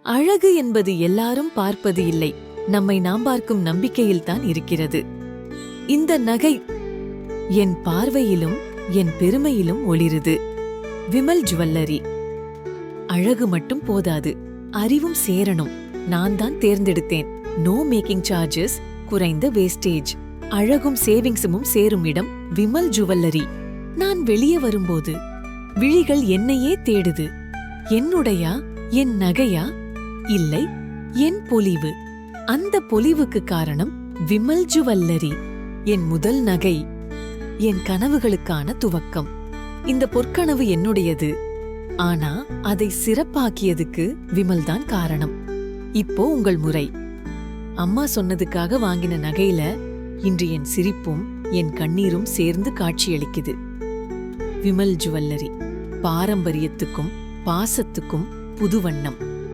அழகு என்பது எல்லாரும் பார்ப்பது இல்லை, நம்மை நாம் பார்க்கும் நம்பிக்கையில்தான் இருக்கிறது. இந்த நகை என் பார்வையிலும் என் பெருமையிலும் ஒளிருது. விமல் ஜுவல்லரி. அழகு மட்டும் போதாது, அறிவும் சேரணும். நான் தான் தேர்ந்தெடுத்தேன். நோ மேக்கிங் சார்ஜஸ், குறைந்த வேஸ்டேஜ். அழகும் சேவிங்ஸும் சேரும் இடம் விமல் ஜுவல்லரி. நான் வெளியே வரும்போது விழிகள் என்னையே தேடுது. என்னுடையா, என் நகையா, இல்லை என் பொலிவு. அந்த பொலிவுக்கு காரணம் விமல் ஜுவல்லரி. என் முதல் நகை, என் கனவுகளுக்கான துவக்கம். இந்த பொற்கனவு என்னுடையது, ஆனா அதை சிறப்பாக்கியதுக்கு விமல்தான் காரணம். இப்போ உங்கள் முறை. அம்மா சொன்னதுக்காக வாங்கின நகையில இன்று என் சிரிப்பும் என் கண்ணீரும் சேர்ந்து காட்சியளிக்குது. விமல் ஜுவல்லரி. பாரம்பரியத்துக்கும் பாசத்துக்கும் புதுவண்ணம்.